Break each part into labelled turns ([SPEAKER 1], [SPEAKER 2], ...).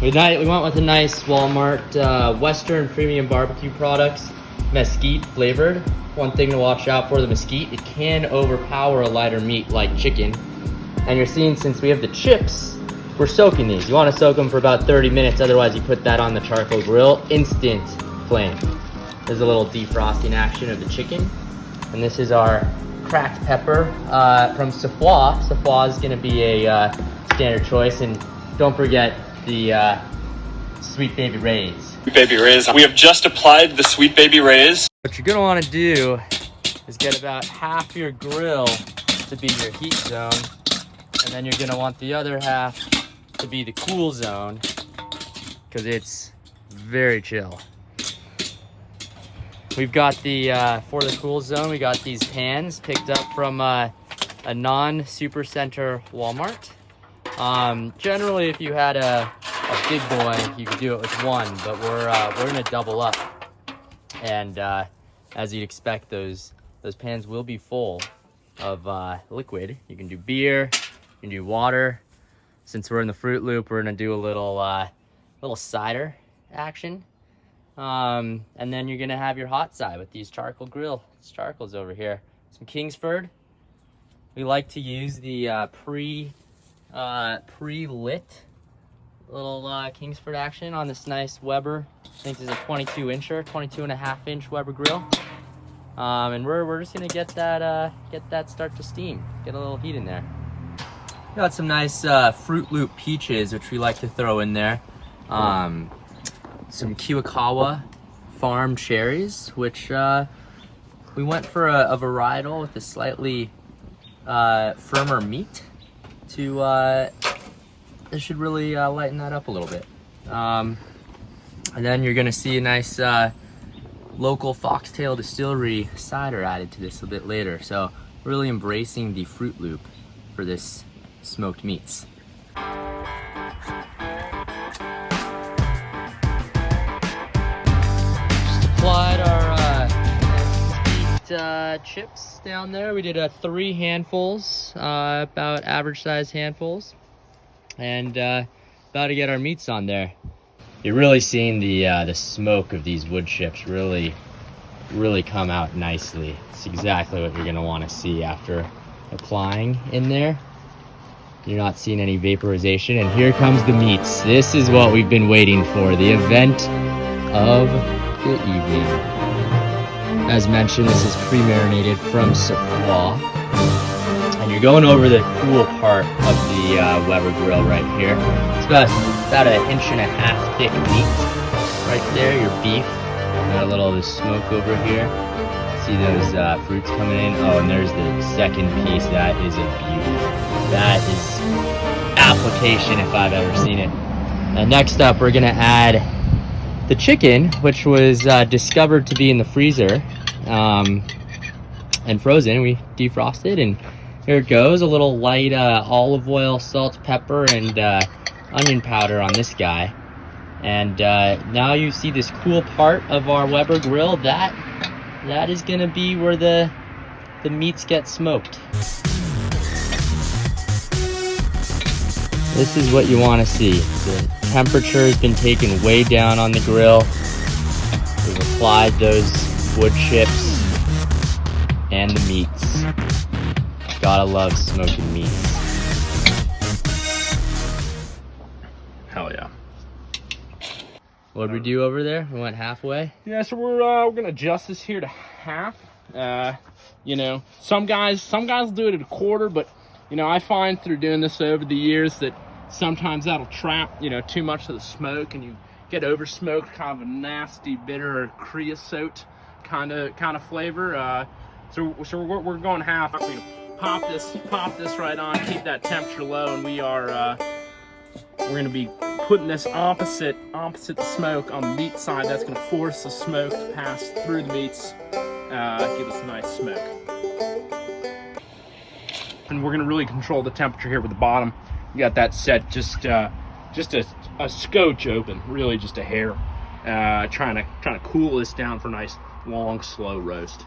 [SPEAKER 1] We went with a nice Walmart Western premium barbecue products, mesquite flavored. One thing to watch out for, the mesquite, it can overpower a lighter meat like chicken. And you're seeing, since we have the chips, we're soaking these. You want to soak them for about 30 minutes, otherwise you put that on the charcoal grill, instant flame. There's a little defrosting action of the chicken. And this is our cracked pepper from Safwa. Safwa is going to be a standard choice. And don't forget the Sweet Baby Rays.
[SPEAKER 2] Sweet Baby Rays. We have just applied the Sweet Baby Rays.
[SPEAKER 1] What you're going to want to do is get about half your grill to be your heat zone. And then you're going to want the other half to be the cool zone, because it's very chill. We've got the, for the cool zone, we got these pans picked up from a non-super center Walmart. Generally, if you had a big boy, you could do it with one, but we're gonna double up. And as you'd expect, those pans will be full of liquid. You can do beer, you can do water. Since we're in the Fruit Loop, we're gonna do a little cider action. And then you're gonna have your hot side with these charcoals over here. Some Kingsford. We like to use the pre-lit little Kingsford action on this nice Weber. I think this is a 22-incher, 22.5-inch Weber grill. And we're just gonna get that start to steam, get a little heat in there. Got some nice Fruit Loop peaches, which we like to throw in there. Some Kiwakawa farm cherries, which we went for a varietal with a slightly firmer meat. This should really lighten that up a little bit. And then you're gonna see a nice local Foxtail Distillery cider added to this a bit later. So really embracing the Fruit Loop for this smoked meats. Applied our mesquite chips down there. We did 3 handfuls, about average size handfuls, and about to get our meats on there. You're really seeing the smoke of these wood chips really come out nicely. It's exactly what you're gonna want to see after applying in there. You're not seeing any vaporization, and here comes the meats. This is what we've been waiting for, the event of the evening. As mentioned, this is pre-marinated from Safwa. And you're going over the cool part of the Weber grill right here. It's about 1.5 inches thick meat. Right there, your beef. Got a little of the smoke over here. See those fruits coming in? Oh, and there's the second piece. That is a beauty. That is application if I've ever seen it. And next up, we're gonna add the chicken, which was discovered to be in the freezer and frozen. We defrosted, and here it goes. A little light olive oil, salt, pepper, and onion powder on this guy. And now you see this cool part of our Weber grill. That is gonna be where the meats get smoked. This is what you want to see. The temperature has been taken way down on the grill. We've applied those wood chips and the meats. Gotta love smoking meats.
[SPEAKER 2] Hell yeah.
[SPEAKER 1] What did we do over there? We went halfway?
[SPEAKER 3] Yeah, so we're gonna adjust this here to half. You know, some guys do it at 1/4, but you know, I find through doing this over the years that sometimes that'll trap, you know, too much of the smoke, and you get over smoked, kind of a nasty, bitter creosote kind of flavor. So we're going half. We're gonna pop this right on, keep that temperature low, and we're gonna be putting this opposite the smoke on the meat side. That's gonna force the smoke to pass through the meats, give us a nice smoke. And we're gonna really control the temperature here with the bottom. You got that set just a scotch open, really just a hair. Trying to cool this down for a nice long slow roast.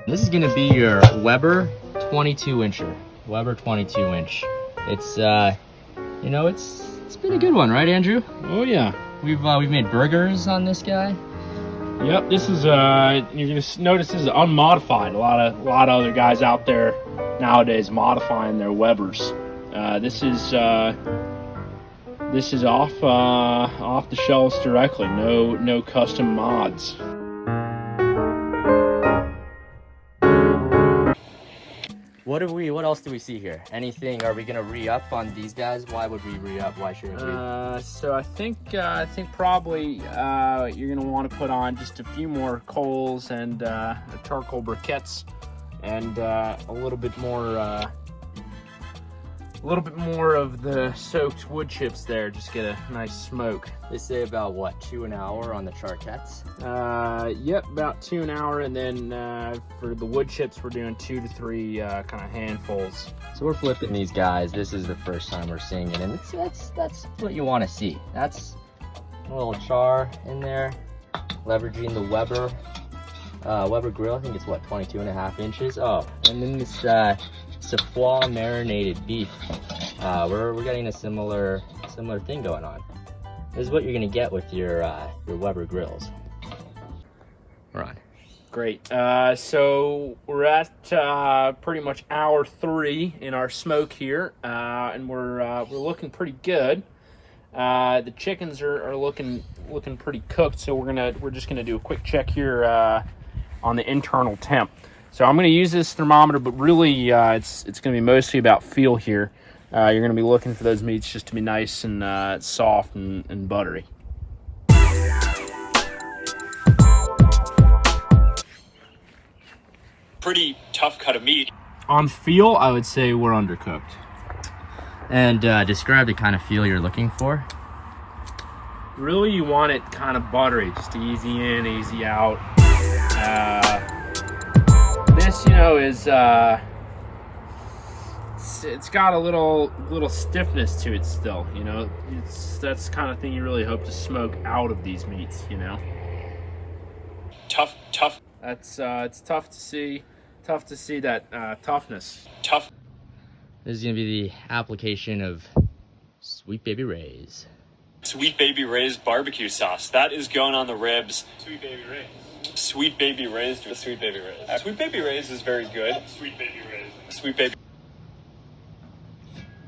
[SPEAKER 1] This is gonna be your Weber 22-incher. Weber 22-inch. It's you know, it's been a good one, right, Andrew?
[SPEAKER 3] Oh yeah.
[SPEAKER 1] We've made burgers on this guy.
[SPEAKER 3] Yep, this is you're gonna notice this is unmodified. A lot of other guys out there nowadays modifying their Webers. This is off the shelves directly. No custom mods.
[SPEAKER 1] What else do we see here? Anything? Are we gonna re-up on these guys? Why would we re-up? Why shouldn't we?
[SPEAKER 3] So I think probably you're gonna want to put on just a few more coals and charcoal briquettes, and a little bit more of the soaked wood chips there. Just get a nice smoke.
[SPEAKER 1] They say about what, 2 an hour on the charquettes?
[SPEAKER 3] Yep, about 2 an hour, and then for the wood chips, we're doing 2 to 3 kind of handfuls.
[SPEAKER 1] So we're flipping these guys. This is the first time we're seeing it, and that's what you want to see. That's a little char in there, leveraging the Weber grill. I think it's what, 22.5 inches. Oh, and then this Safwa marinated beef. We're getting a similar thing going on. This is what you're gonna get with your Weber grills. We're on.
[SPEAKER 3] Great. So we're at pretty much hour 3 in our smoke here, and we're looking pretty good. The chickens are looking pretty cooked, so we're just gonna do a quick check here on the internal temp. So I'm gonna use this thermometer, but really it's gonna be mostly about feel here. You're gonna be looking for those meats just to be nice and soft and buttery.
[SPEAKER 2] Pretty tough cut of meat.
[SPEAKER 3] On feel, I would say we're undercooked.
[SPEAKER 1] And describe the kind of feel you're looking for.
[SPEAKER 3] Really, you want it kind of buttery, just easy in, easy out. This, is it's got a little stiffness to it still. That's the kind of thing you really hope to smoke out of these meats.
[SPEAKER 2] Tough.
[SPEAKER 3] It's tough to see that toughness.
[SPEAKER 2] Tough.
[SPEAKER 1] This is gonna be the application of Sweet Baby Ray's.
[SPEAKER 2] Sweet Baby Ray's barbecue sauce. That is going on the ribs.
[SPEAKER 3] Sweet Baby Ray's.
[SPEAKER 2] Sweet Baby Ray's. Sweet Baby Ray's. Sweet Baby Ray's is very good. Sweet Baby Ray's. Sweet Baby.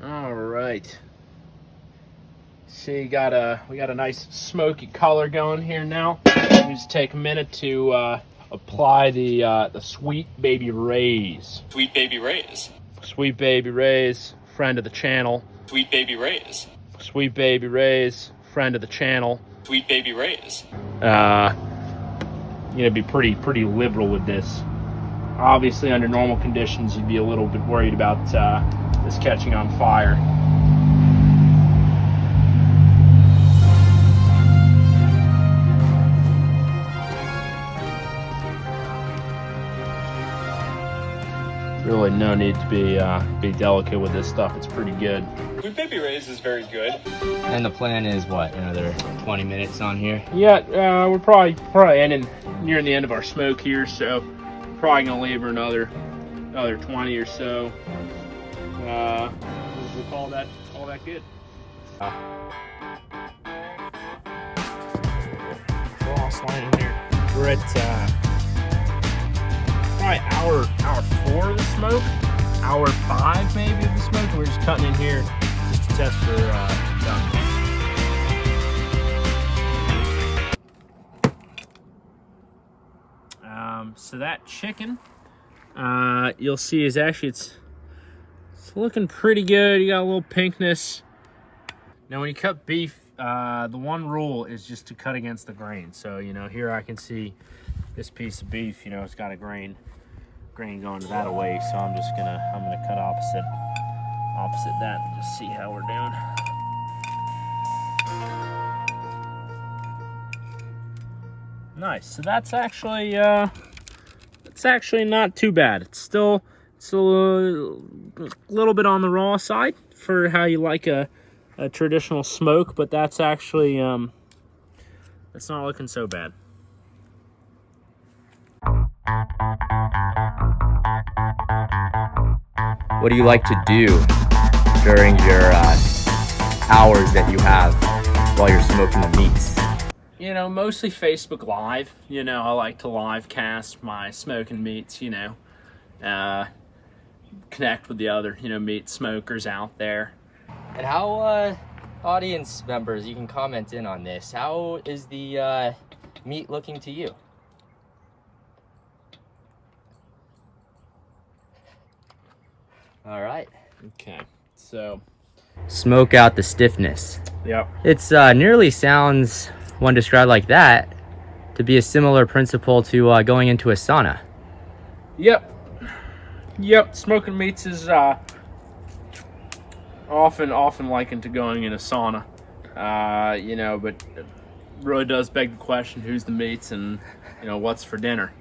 [SPEAKER 3] All right. So we got a nice smoky color going here now. We just take a minute to apply the Sweet Baby Ray's.
[SPEAKER 2] Sweet Baby Ray's.
[SPEAKER 3] Sweet Baby Ray's, friend of the channel.
[SPEAKER 2] Sweet Baby Ray's.
[SPEAKER 3] Sweet Baby Ray's, friend of the channel.
[SPEAKER 2] Sweet Baby Ray's.
[SPEAKER 3] Be pretty liberal with this. Obviously, under normal conditions, you'd be a little bit worried about this catching on fire. Really, no need to be delicate with this stuff. It's pretty good.
[SPEAKER 2] Sweet Baby Ray's is very good.
[SPEAKER 1] And the plan is what, another 20 minutes on here?
[SPEAKER 3] Yeah, we're probably nearing the end of our smoke here, so probably gonna leave her another 20 or so. We'll call that good. Frost line in here. We're at probably hour 4 of the smoke, hour 5 maybe of the smoke, and we're just cutting in here just to test for doneness. So that chicken, you'll see is actually it's looking pretty good. You got a little pinkness. Now when you cut beef, the one rule is just to cut against the grain. So here I can see this piece of beef, it's got a grain going to that away, so I'm gonna cut opposite that and just see how we're doing. Nice. So that's actually not too bad. It's a little bit on the raw side for how you like a traditional smoke, but that's actually it's not looking so bad.
[SPEAKER 1] What do you like to do? during your hours that you have while you're smoking the meats?
[SPEAKER 3] You know, mostly Facebook Live. You know, I like to live cast my smoking meats, you know, connect with the other, you know, meat smokers out there.
[SPEAKER 1] And how, audience members, you can comment in on this. How is the meat looking to you? All right.
[SPEAKER 3] Okay, so.
[SPEAKER 1] Smoke out the stiffness.
[SPEAKER 3] Yep.
[SPEAKER 1] It's nearly sounds, when described like that, to be a similar principle to going into a sauna.
[SPEAKER 3] Yep. Smoking meats is often likened to going in a sauna. You know, but it really does beg the question: who's the meats, and you know what's for dinner?